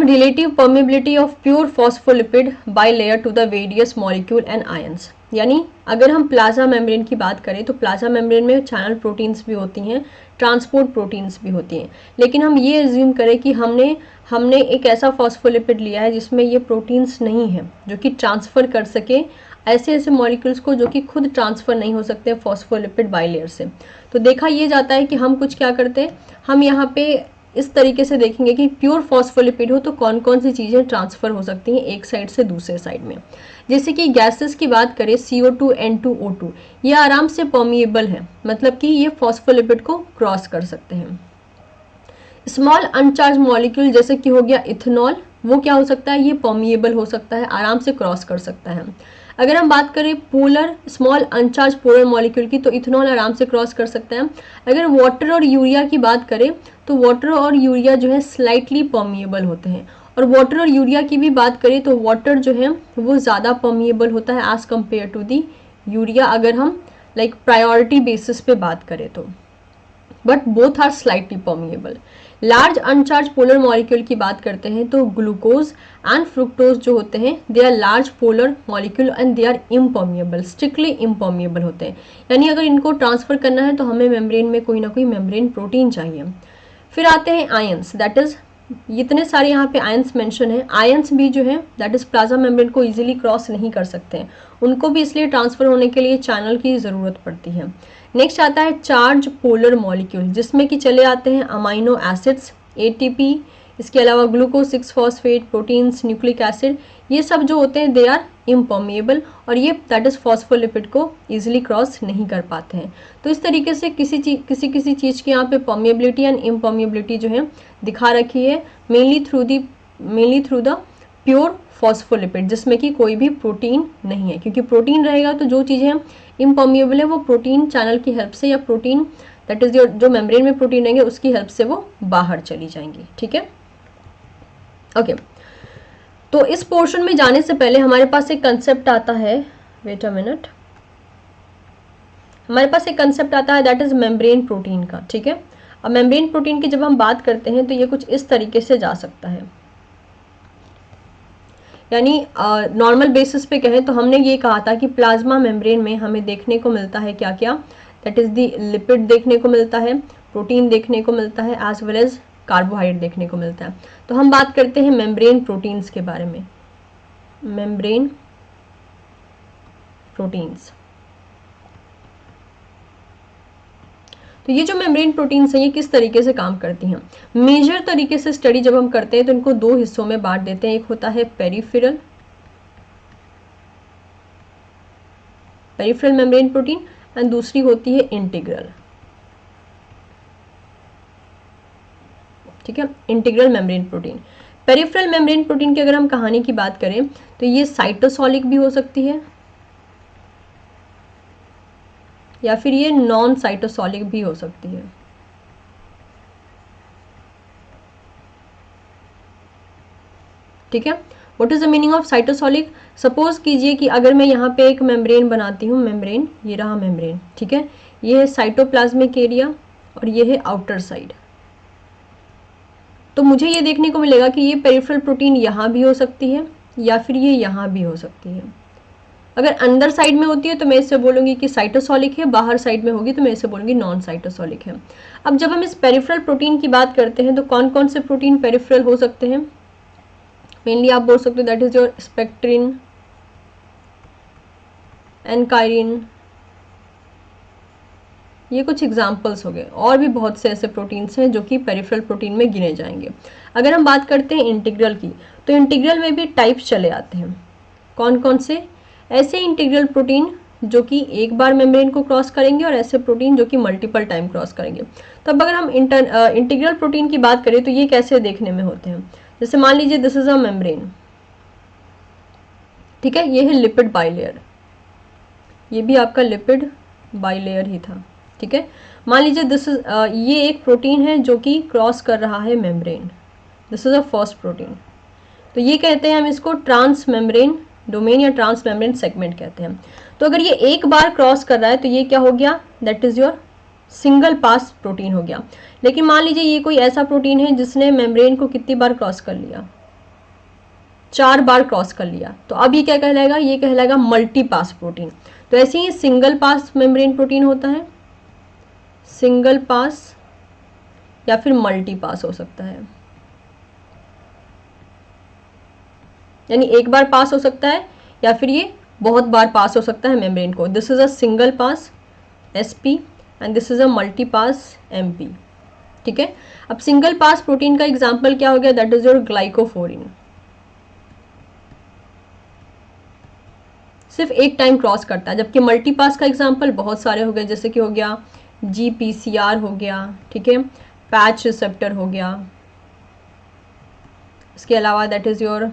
Relative permeability of pure phospholipid bilayer to the various molecule and ions. यानी अगर हम plasma membrane की बात करें तो प्लाज्मा मेम्ब्रेन में चैनल प्रोटीन्स भी होती हैं, ट्रांसपोर्ट प्रोटीन्स भी होती हैं, लेकिन हम ये एज्यूम करें कि हमने एक ऐसा फॉस्फोलिपिड लिया है जिसमें ये प्रोटीन्स नहीं है जो कि ट्रांसफ़र कर सके ऐसे ऐसे मॉलिक्यूल्स को जो कि खुद ट्रांसफ़र नहीं हो सकते फॉस्फोलिपिड बाइलेयर से। तो देखा ये जाता है कि हम कुछ क्या करते हैं, हम यहाँ पे इस तरीके से देखेंगे कि प्योर फॉस्फोलिपिड हो तो कौन कौन सी चीज़ें ट्रांसफ़र हो सकती हैं एक साइड से दूसरे साइड में। जैसे कि गैसेस की बात करें CO2 N2O2, ये आराम से परमिएबल है, मतलब कि ये फॉस्फोलिपिड को क्रॉस कर सकते हैं। स्मॉल अनचार्ज मॉलिक्यूल जैसे कि हो गया इथेनॉल, वो क्या हो सकता है, ये परमिएबल हो सकता है, आराम से क्रॉस कर सकता है। अगर हम बात करें पोलर स्मॉल अनचार्ज पोलर मॉलिक्यूल की तो इथेनॉल आराम से क्रॉस कर सकता है। अगर वाटर और यूरिया की बात करें तो वाटर और यूरिया जो है स्लाइटली परमिएबल होते हैं, और वाटर और यूरिया की भी बात करें तो वाटर जो है वो ज़्यादा परमिएबल होता है as compared to the urea, अगर हम लाइक प्रायोरिटी बेसिस पे बात करें तो, but both are slightly permeable. Large uncharged polar molecule की बात करते हैं तो ग्लूकोज एंड फ्रुक्टोज जो होते हैं they are large polar molecule and they are impermeable, strictly impermeable होते हैं। यानी अगर इनको ट्रांसफर करना है तो हमें मेम्ब्रेन में कोई ना कोई मेम्ब्रेन प्रोटीन चाहिए। फिर आते हैं आयंस, दैट इज इतने सारे यहाँ पे आयंस मेंशन है। आयंस भी जो है दैट इज प्लाज्मा मेम्ब्रेन को इजीली क्रॉस नहीं कर सकते हैं, उनको भी इसलिए ट्रांसफर होने के लिए चैनल की ज़रूरत पड़ती है। नेक्स्ट आता है चार्ज पोलर मॉलिक्यूल, जिसमें कि चले आते हैं अमाइनो एसिड्स, ATP, इसके अलावा glucose 6 phosphate, proteins, nucleic acid, ये सब जो होते हैं दे आर इम्परमिएबल, और ये दैट इज फॉस्फोलिपिड को इजीली क्रॉस नहीं कर पाते हैं। तो इस तरीके से किसी चीज़ की यहाँ पे परमिएबिलिटी एंड इम्परमिएबिलिटी जो है दिखा रखी है, mainly through the pure phospholipid, जिसमें कि कोई भी प्रोटीन नहीं है, क्योंकि प्रोटीन रहेगा तो जो चीज़ें इम्परमिएबल है वो प्रोटीन चैनल की हेल्प से, या प्रोटीन दैट इज जो मेम्ब्रेन में प्रोटीन रहेंगे उसकी हेल्प से वो बाहर चली जाएंगी। ठीक है, ओके। तो इस पोर्शन में जाने से पहले हमारे पास एक कंसेप्ट आता है, वेट अ मिनट, हमारे पास एक कंसेप्ट आता है दैट इज मेम्ब्रेन प्रोटीन का। ठीक है, अब मेम्ब्रेन प्रोटीन की जब हम बात करते हैं तो ये कुछ इस तरीके से जा सकता है। यानी नॉर्मल बेसिस पे कहें तो हमने ये कहा था कि प्लाज्मा मेम्ब्रेन में हमें देखने को मिलता है क्या क्या, दैट इज दी लिपिड देखने को मिलता है, प्रोटीन देखने को मिलता है, एज वेल एज कार्बोहाइड्रेट देखने को मिलता है। तो हम बात करते हैं मेम्ब्रेन प्रोटीन्स के बारे में। मेम्ब्रेन प्रोटीन्स, तो ये जो मेम्ब्रेन प्रोटीन्स हैं ये किस तरीके से काम करती हैं, मेजर तरीके से स्टडी जब हम करते हैं तो इनको दो हिस्सों में बांट देते हैं। एक होता है पेरिफेरल मेम्ब्रेन प्रोटीन, एंड दूसरी होती है इंटीग्रल। ठीक है, integral membrane protein. Peripheral membrane protein की अगर हम कहानी की बात करें तो ये साइटोसोलिक भी हो सकती है या फिर ये नॉन साइटोसोलिक भी हो सकती है। ठीक है, what is the meaning of cytosolic? Suppose कीजिए कि अगर मैं यहाँ पे एक मेम्ब्रेन बनाती हूँ, मेम्ब्रेन, ये रहा मेम्ब्रेन, ठीक है, ये है साइटोप्लाज्मिक एरिया और ये है आउटर साइड। तो मुझे ये देखने को मिलेगा कि ये पेरिफेरल प्रोटीन यहाँ भी हो सकती है या फिर ये यहाँ भी हो सकती है। अगर अंदर साइड में होती है तो मैं इससे बोलूँगी कि साइटोसोलिक है, बाहर साइड में होगी तो मैं इससे बोलूँगी नॉन साइटोसोलिक है। अब जब हम इस पेरिफेरल प्रोटीन की बात करते हैं तो कौन कौन से प्रोटीन पेरिफेरल हो सकते हैं? मेनली आप बोल सकते हो दैट इज योर स्पेक्ट्रिन, एनकाइरिन, ये कुछ एग्जाम्पल्स हो गए, और भी बहुत से ऐसे प्रोटीन्स हैं जो कि पेरिफेरल प्रोटीन में गिने जाएंगे। अगर हम बात करते हैं इंटीग्रल की तो इंटीग्रल में भी टाइप्स चले आते हैं। कौन कौन से? ऐसे इंटीग्रल प्रोटीन जो कि एक बार मेम्ब्रेन को क्रॉस करेंगे और ऐसे प्रोटीन जो कि मल्टीपल टाइम क्रॉस करेंगे। तो अब अगर हम इंटीग्रल प्रोटीन की बात करें तो ये कैसे देखने में होते हैं? जैसे मान लीजिए दिस इज अ मेम्ब्रेन, ठीक है, ये है लिपिड बाइलेयर, ये भी आपका लिपिड बाइलेयर ही था। ठीक है, मान लीजिए दिस इज ये एक प्रोटीन है जो कि क्रॉस कर रहा है membrane, this is a first protein. तो ये कहते हैं हम इसको ट्रांस मेम्ब्रेन डोमेन या ट्रांस मेम्ब्रेन सेगमेंट कहते हैं। तो अगर ये एक बार क्रॉस कर रहा है तो ये क्या हो गया? That is your single pass protein हो गया। लेकिन मान लीजिए ये कोई ऐसा प्रोटीन है जिसने मेम्ब्रेन को कितनी बार क्रॉस कर लिया? 4 बार क्रॉस कर लिया, तो अब ये क्या कहलाएगा, ये कहलाएगा मल्टी पास प्रोटीन। तो ऐसे ही सिंगल पास मेम्ब्रेन प्रोटीन होता है, सिंगल पास या फिर मल्टी पास हो सकता है, यानी एक बार पास हो सकता है या फिर ये बहुत बार पास हो सकता है मेम्ब्रेन को। This is a single pass SP and this is a multi pass MP। ठीक है, अब सिंगल पास प्रोटीन का एग्जांपल क्या हो गया, दैट इज योर ग्लाइकोफोरिन। सिर्फ एक टाइम क्रॉस करता है, जबकि मल्टी पास का एग्जांपल बहुत सारे हो गए, जैसे कि हो गया GPCR हो गया, ठीक है, पैच रिसेप्टर हो गया, इसके अलावा that is your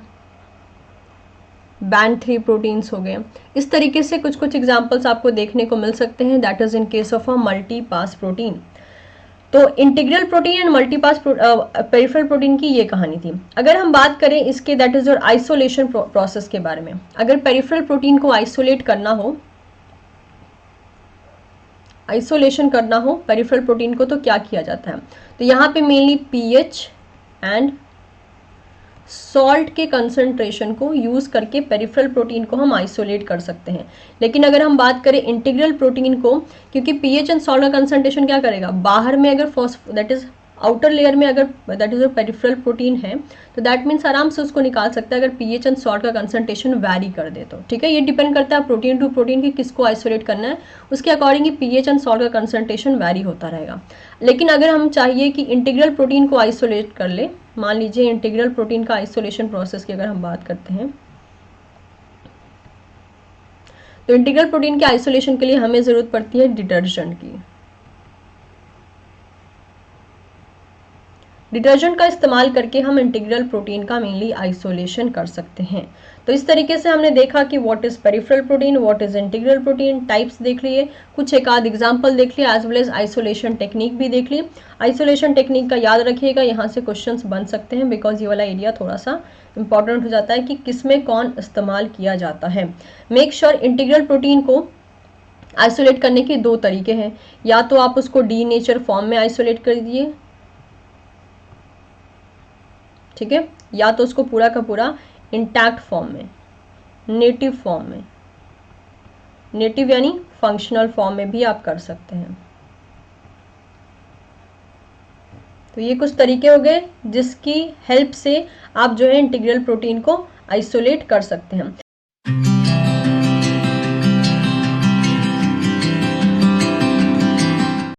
band 3 proteins हो गए। इस तरीके से कुछ कुछ एग्जांपल्स आपको देखने को मिल सकते हैं, that is in case of a multi pass protein. तो integral protein and multi pass peripheral protein की ये कहानी थी। अगर हम बात करें इसके that is your isolation process के बारे में, अगर पेरिफेरल प्रोटीन को आइसोलेट करना हो, आइसोलेशन करना हो पेरिफेरल प्रोटीन को, तो क्या किया जाता है, तो यहाँ पे मेनली pH एंड सॉल्ट के कंसंट्रेशन को यूज करके पेरिफेरल प्रोटीन को हम आइसोलेट कर सकते हैं। लेकिन अगर हम बात करें इंटीग्रल प्रोटीन को, क्योंकि पीएच एंड सॉल्ट का कंसंट्रेशन क्या करेगा, बाहर में अगर दैट इज आउटर लेयर में अगर दैट इज पेरिफेरल प्रोटीन है, तो दैट मीन्स आराम से उसको निकाल सकता है अगर पीएच एंड सॉल्ट का कंसंट्रेशन वैरी कर दे तो। ठीक है, ये डिपेंड करता है प्रोटीन टू प्रोटीन की किसको आइसोलेट करना है, उसके according he pH and salt का कंसंट्रेशन वैरी होता रहेगा। लेकिन अगर हम चाहिए कि इंटीग्रल प्रोटीन को आइसोलेट कर ले, मान लीजिए इंटीग्रल प्रोटीन का आइसोलेशन प्रोसेस की अगर हम बात करते हैं, तो इंटीग्रल प्रोटीन के आइसोलेशन के लिए हमें जरूरत पड़ती है डिटर्जेंट की। डिटर्जेंट का इस्तेमाल करके हम इंटीग्रल प्रोटीन का मेनली आइसोलेशन कर सकते हैं। तो इस तरीके से हमने देखा कि what is peripheral protein, what is integral protein, types देख लिए, कुछ एक आध एग्जांपल देख लिए, as well as isolation technique भी देख ली। आइसोलेशन टेक्निक का याद रखिएगा, यहाँ से क्वेश्चंस बन सकते हैं, बिकॉज ये वाला एरिया थोड़ा सा इंपॉर्टेंट हो जाता है कि किसमें कौन इस्तेमाल किया जाता है। मेक श्योर इंटीग्रल प्रोटीन को आइसोलेट करने के 2 तरीके हैं, या तो आप उसको डी नेचर फॉर्म में आइसोलेट कर दीजिए, ठीक है, या तो उसको पूरा का पूरा इंटैक्ट फॉर्म में, नेटिव फॉर्म में, नेटिव यानी फंक्शनल फॉर्म में भी आप कर सकते हैं। तो ये कुछ तरीके हो गए जिसकी हेल्प से आप जो है इंटीग्रल प्रोटीन को आइसोलेट कर सकते हैं।